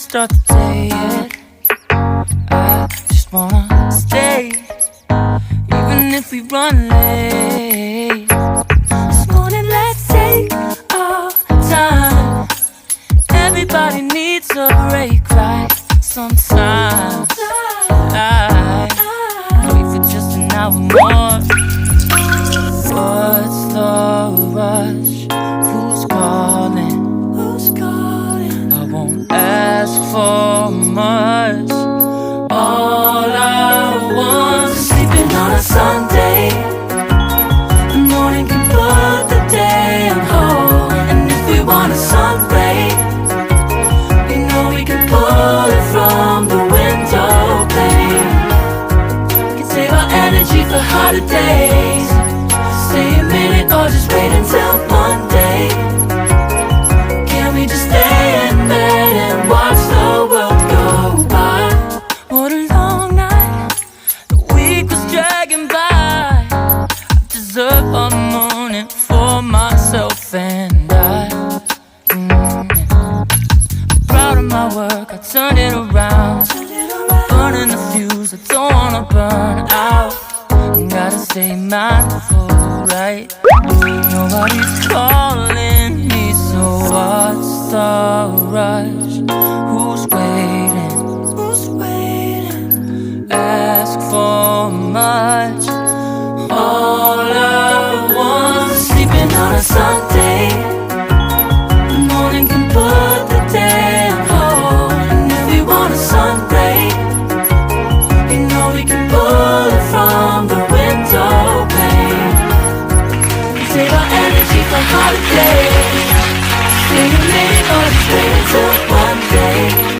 start the day yet. I just wanna stay, even if we run late. This morning let's take our time. Everybody needs a break, right? Sometimes I wait for just an hour more. What's the rush? Who's calling? I won't ask for much. All I want is sleeping on a Sunday. The morning can put the day on hold. And if we want a sun ray, we know we can pull it from the window pane. We can save our energy for hotter days. Stay a minute or just wait until Monday. Can we just stay in bed and watch the world go by? What a long night, the week was dragging by. I deserve a morning for myself and I. Proud of my work, I turned it around. Burning the fuse, I don't wanna burn out. Gotta stay mindful, right? Nobody's calling me, so what's the rush? Who's waiting? much. All I want is sleeping on a Sunday. The morning can put the day on hold. And if we want a sunray, you know we can pull it from the window pane. Save our energy for holidays. Stay a minute or just wait until